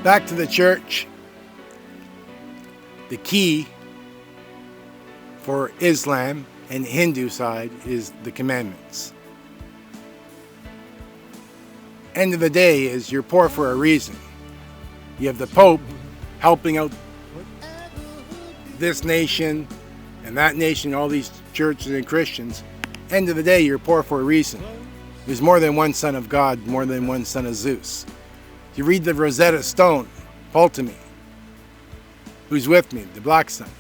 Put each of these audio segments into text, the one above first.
Back to the church. The key for Islam and Hindu side is the commandments. End of the day is you're poor for a reason. You have the Pope helping out this nation and that nation, all these churches and Christians. End of the day, you're poor for a reason. There's more than one son of God, more than one son of Zeus. You read the Rosetta Stone, fall to me. Who's with me? The black sun.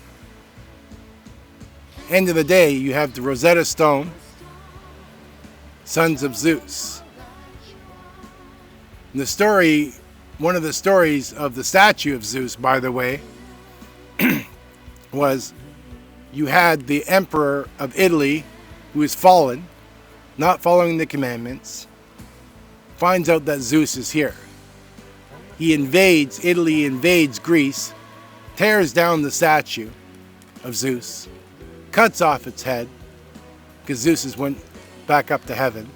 End of the day, you have the Rosetta Stone, sons of Zeus. And the story, one of the stories of the statue of Zeus, by the way, was you had the emperor of Italy who is fallen, not following the commandments, finds out that Zeus is here. He invades Italy, invades Greece, tears down the statue of Zeus, cuts off its head, because Zeus went back up to heaven,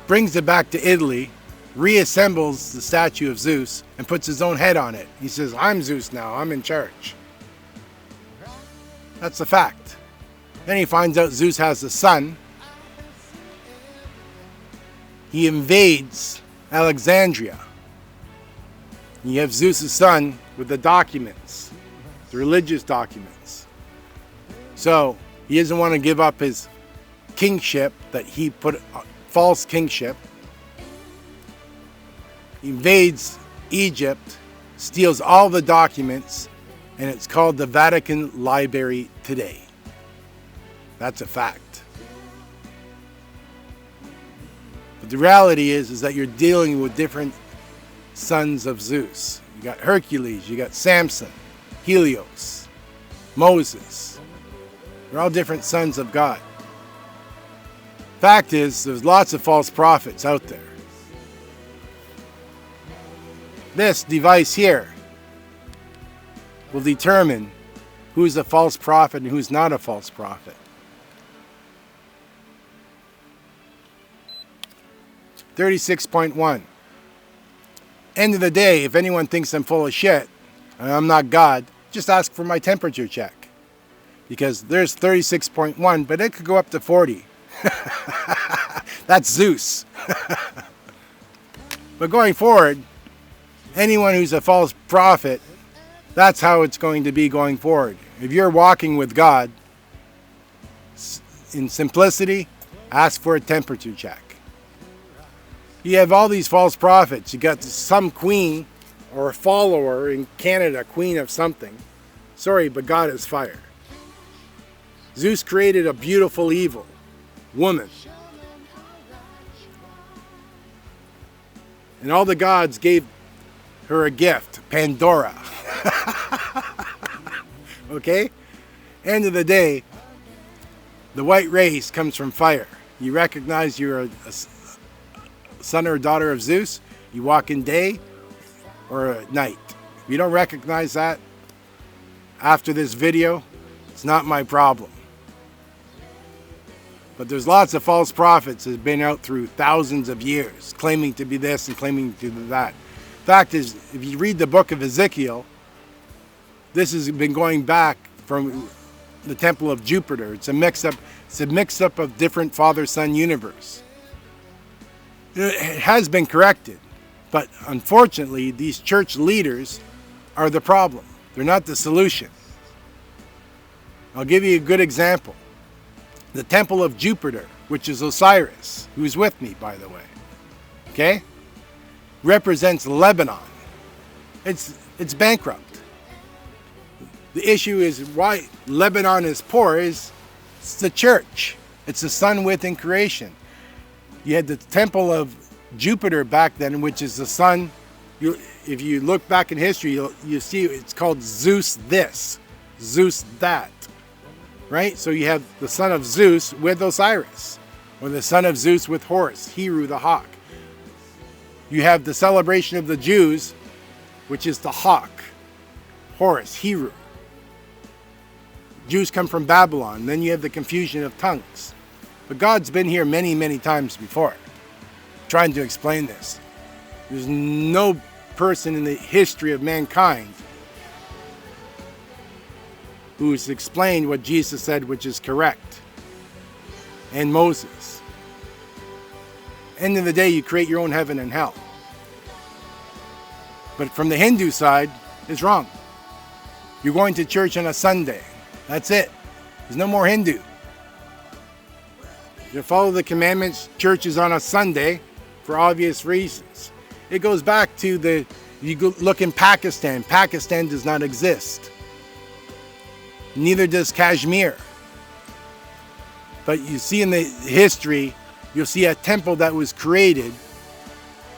brings it back to Italy, reassembles the statue of Zeus, and puts his own head on it. He says, I'm Zeus now, I'm in charge. That's a fact. Then he finds out Zeus has a son. He invades Alexandria. You have Zeus' son with the documents, the religious documents. So he doesn't want to give up his kingship that he put, false kingship. He invades Egypt, steals all the documents, and it's called the Vatican Library today. That's a fact. But the reality is that you're dealing with different sons of Zeus. You got Hercules, you got Samson, Helios, Moses. They're all different sons of God. Fact is, there's lots of false prophets out there. This device here will determine who's a false prophet and who's not a false prophet. 36.1. End of the day, if anyone thinks I'm full of shit, and I'm not God, just ask for my temperature check. Because there's 36.1, but it could go up to 40. That's Zeus. But going forward, anyone who's a false prophet, that's how it's going to be going forward. If you're walking with God, in simplicity, ask for a temperature check. You have all these false prophets. You got some queen or a follower in Canada, queen of something. Sorry, but God is fire. Zeus created a beautiful evil woman. And all the gods gave her a gift, Pandora. Okay? End of the day, the white race comes from fire. You recognize you're a son or daughter of Zeus, you walk in day or at night. If you don't recognize that after this video, it's not my problem. But there's lots of false prophets that have been out through thousands of years, claiming to be this and claiming to be that. Fact is, if you read the book of Ezekiel, this has been going back from the temple of Jupiter. It's a mix-up of different father-son universe. It has been corrected, but unfortunately, these church leaders are the problem. They're not the solution. I'll give you a good example. The temple of Jupiter, which is Osiris, who's with me, by the way, okay, represents Lebanon. It's bankrupt. The issue is why Lebanon is poor is it's the church. It's the sun within creation. You had the temple of Jupiter back then, which is the sun. If you look back in history, you see it's called Zeus this, Zeus that, right? So you have the son of Zeus with Osiris, or the son of Zeus with Horus, Heru the hawk. You have the celebration of the Jews, which is the hawk, Horus, Heru. Jews come from Babylon. Then you have the confusion of tongues. But God's been here many, many times before, trying to explain this. There's no person in the history of mankind who's explained what Jesus said, which is correct. And Moses. End of the day, you create your own heaven and hell. But from the Hindu side, it's wrong. You're going to church on a Sunday. That's it. There's no more Hindu. You follow the commandments, church is on a Sunday for obvious reasons. It goes back to you look in Pakistan. Pakistan does not exist. Neither does Kashmir. But you see in the history, you'll see a temple that was created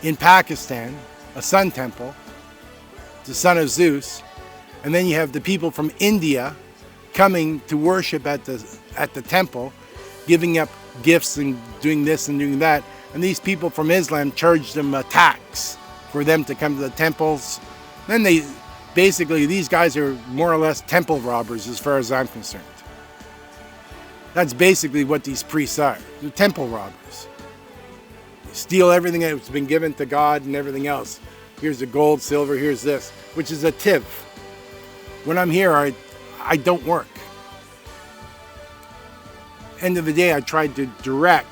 in Pakistan, a sun temple, the son of Zeus. And then you have the people from India coming to worship at the temple, giving up gifts and doing this and doing that. And these people from Islam charged them a tax for them to come to the temples. Then these guys are more or less temple robbers as far as I'm concerned. That's basically what these priests are. They're temple robbers. They steal everything that's been given to God and everything else. Here's the gold, silver, here's this, which is a tiv. When I'm here, I don't work. End of the day, I tried to direct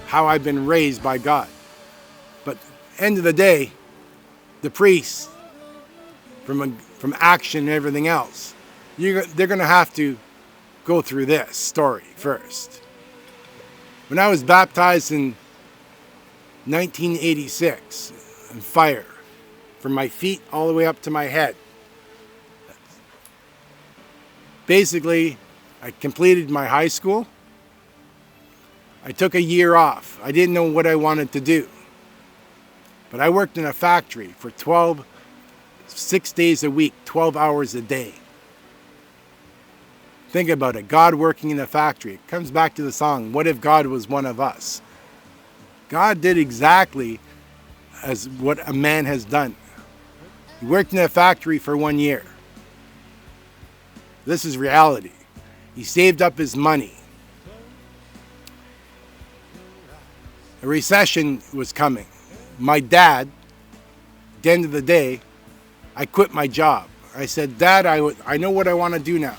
how I've been raised by God. But end of the day, the priests, from action and everything else, they're going to have to go through this story first. When I was baptized in 1986, in fire, from my feet all the way up to my head, basically, I completed my high school. I took a year off. I didn't know what I wanted to do. But I worked in a factory for 6 days a week, 12 hours a day. Think about it. God working in a factory. It comes back to the song, what if God was one of us? God did exactly as what a man has done. He worked in a factory for 1 year. This is reality. He saved up his money. A recession was coming. My dad, at the end of the day, I quit my job. I said, Dad, I know what I want to do now.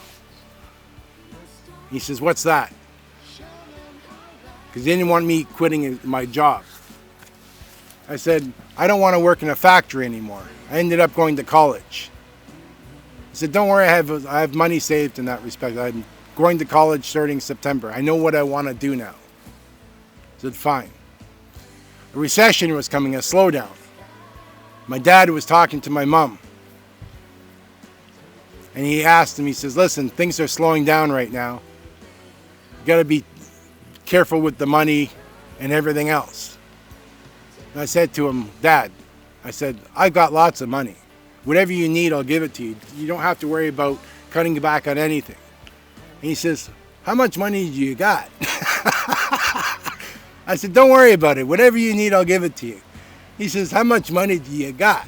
He says, what's that? Because he didn't want me quitting my job. I said, I don't want to work in a factory anymore. I ended up going to college. He said, don't worry, I have money saved in that respect. I'm going to college starting September. I know what I want to do now. I said, fine. A recession was coming, a slowdown. My dad was talking to my mom. And he asked him, he says, listen, things are slowing down right now. You got to be careful with the money and everything else. And I said to him, Dad, I said, I've got lots of money. Whatever you need, I'll give it to you. You don't have to worry about cutting back on anything. And he says, how much money do you got? I said, don't worry about it. Whatever you need, I'll give it to you. He says, how much money do you got?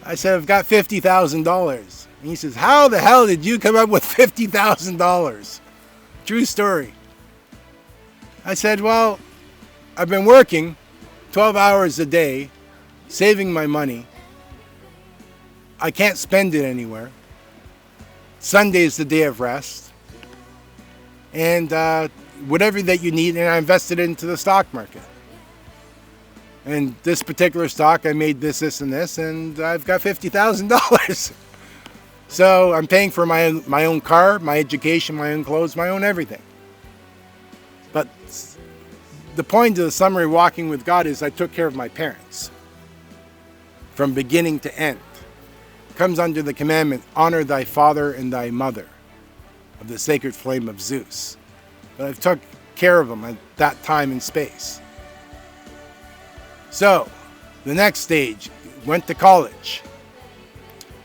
I said, I've got $50,000. And he says, how the hell did you come up with $50,000? True story. I said, well, I've been working 12 hours a day, saving my money. I can't spend it anywhere. Sunday is the day of rest. And whatever that you need, and I invested it into the stock market. And this particular stock, I made this, and this, and I've got $50,000. So I'm paying for my own car, my education, my own clothes, my own everything. But the point of the summary walking with God is I took care of my parents from beginning to end. It comes under the commandment, honor thy father and thy mother, of the sacred flame of Zeus. But I've took care of them at that time and space. So, the next stage, went to college,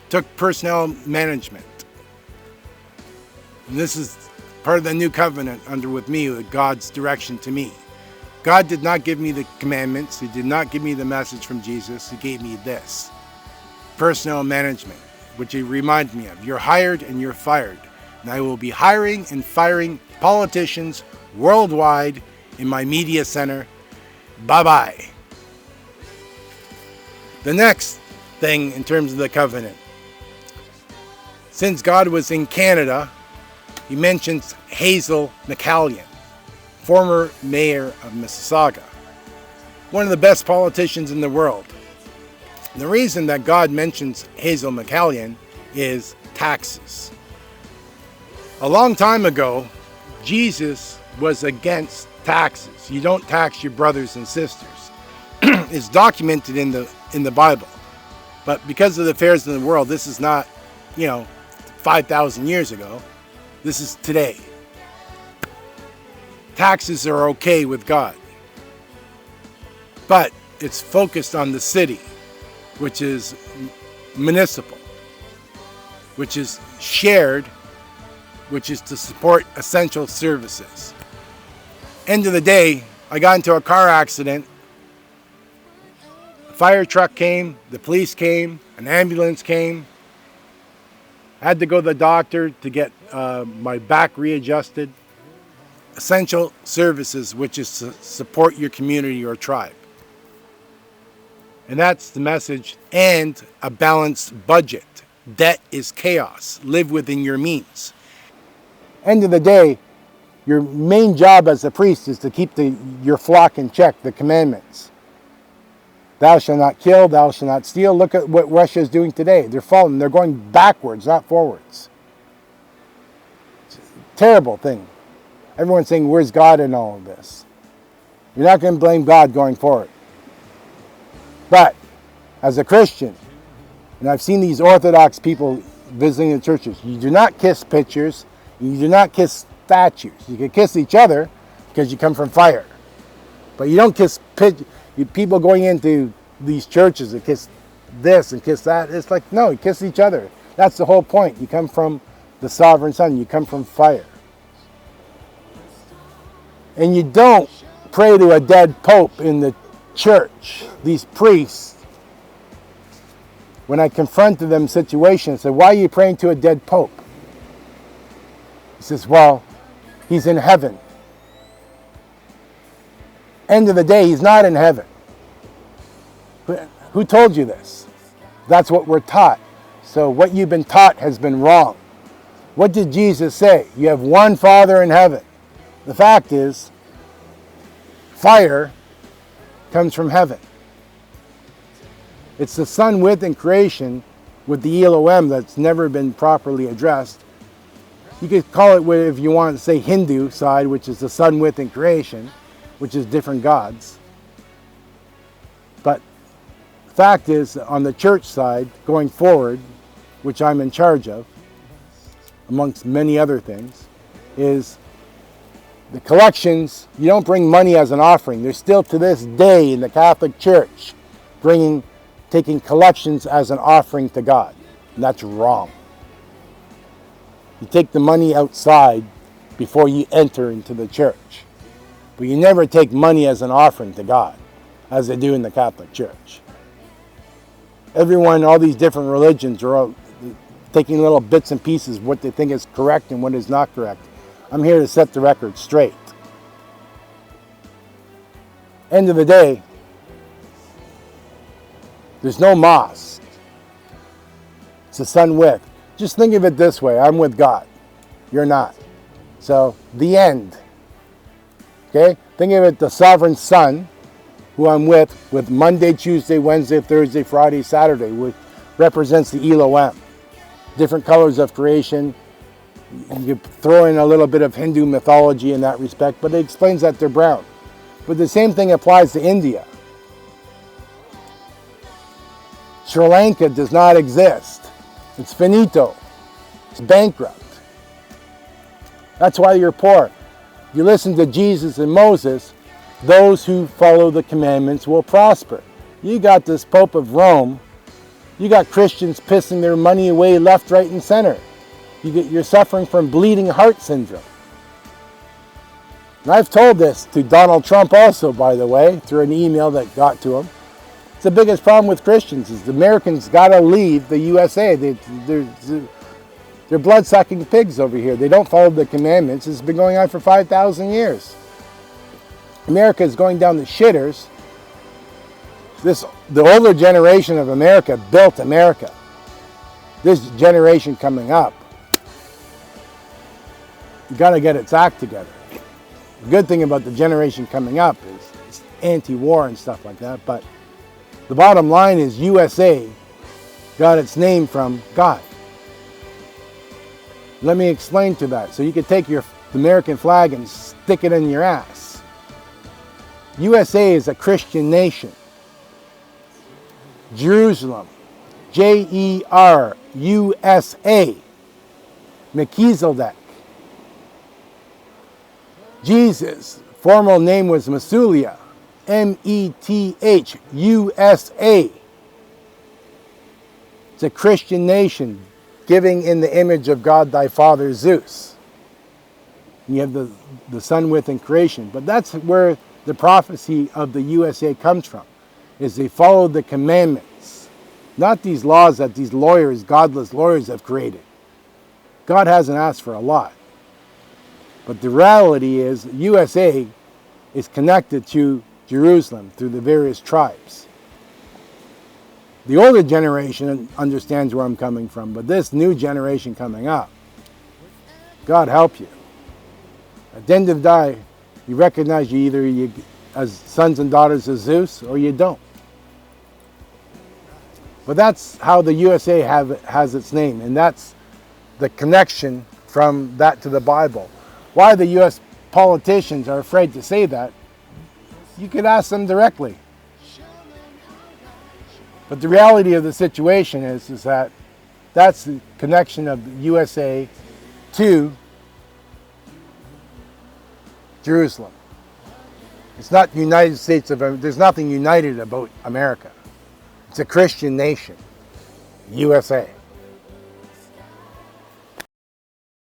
took personnel management. And this is part of the new covenant under with me, with God's direction to me. God did not give me the commandments. He did not give me the message from Jesus. He gave me this, personnel management, which he reminded me of. You're hired and you're fired. And I will be hiring and firing politicians worldwide in my media center. Bye-bye. The next thing in terms of the covenant, since God was in Canada, he mentions Hazel McCallion, former mayor of Mississauga, one of the best politicians in the world. The reason that God mentions Hazel McCallion is taxes. A long time ago, Jesus was against taxes. You don't tax your brothers and sisters. It's documented in the Bible. But because of the affairs in the world, this is not, 5,000 years ago. This is today. Taxes are okay with God. But it's focused on the city, which is municipal, which is shared, which is to support essential services. End of the day, I got into a car accident. A fire truck came, the police came, an ambulance came. I had to go to the doctor to get my back readjusted. Essential services, which is to support your community or tribe. And that's the message. And a balanced budget. Debt is chaos. Live within your means. End of the day, your main job as a priest is to keep your flock in check, the commandments. Thou shalt not kill, thou shalt not steal. Look at what Russia is doing today. They're falling. They're going backwards, not forwards. It's a terrible thing. Everyone's saying, where's God in all of this? You're not going to blame God going forward. But as a Christian, and I've seen these Orthodox people visiting the churches, you do not kiss pictures, you do not kiss statues. You can kiss each other because you come from fire. But you don't kiss people going into these churches that kiss this and kiss that. It's like, no, you kiss each other. That's the whole point. You come from the sovereign Son. You come from fire. And you don't pray to a dead pope in the church. These priests, when I confronted them in situations, said, why are you praying to a dead pope? He says, well, he's in heaven. End of the day, he's not in heaven. Who told you this? That's what we're taught. So what you've been taught has been wrong. What did Jesus say? You have one Father in heaven. The fact is, fire comes from heaven. It's the sun within creation with the Elohim that's never been properly addressed. You could call it, if you want to say, Hindu side, which is the sun within creation, which is different gods. But the fact is, on the church side, going forward, which I'm in charge of, amongst many other things, is the collections. You don't bring money as an offering. There's still to this day in the Catholic Church taking collections as an offering to God. And that's wrong. You take the money outside before you enter into the church. But you never take money as an offering to God, as they do in the Catholic Church. Everyone, all these different religions are all taking little bits and pieces of what they think is correct and what is not correct. I'm here to set the record straight. End of the day, there's no mosque. It's the sun with. Just think of it this way. I'm with God. You're not. So, the end. Okay? Think of it, the sovereign Son, who I'm with Monday, Tuesday, Wednesday, Thursday, Friday, Saturday, which represents the Elohim. Different colors of creation. You throw in a little bit of Hindu mythology in that respect, but it explains that they're brown. But the same thing applies to India. Sri Lanka does not exist. It's finito. It's bankrupt. That's why you're poor. If you listen to Jesus and Moses, those who follow the commandments will prosper. You got this Pope of Rome. You got Christians pissing their money away left, right, and center. You're suffering from bleeding heart syndrome. And I've told this to Donald Trump also, by the way, through an email that got to him. It's the biggest problem with Christians is the Americans got to leave the USA. They're blood-sucking pigs over here. They don't follow the commandments. It's been going on for 5,000 years. America is going down the shitters. The older generation of America built America. This generation coming up, you got to get its act together. The good thing about the generation coming up is it's anti-war and stuff like that, but the bottom line is USA got its name from God. Let me explain to that. So you could take your American flag and stick it in your ass. USA is a Christian nation. Jerusalem, Jerusa, Melchizedek. Jesus, formal name was Methuselah, Methusa. It's a Christian nation, giving in the image of God thy father Zeus. You have the sun within creation. But that's where the prophecy of the USA comes from, is they followed the commandments. Not these laws that these lawyers, godless lawyers, have created. God hasn't asked for a lot. But the reality is, USA is connected to Jerusalem through the various tribes. The older generation understands where I'm coming from, but this new generation coming up, God help you. At the end of the day, you recognize you as sons and daughters of Zeus, or you don't. But that's how the USA has its name, and that's the connection from that to the Bible. Why the US politicians are afraid to say that, you could ask them directly. But the reality of the situation is that that's the connection of the USA to Jerusalem. It's not the United States of America. There's nothing united about America. It's a Christian nation, USA.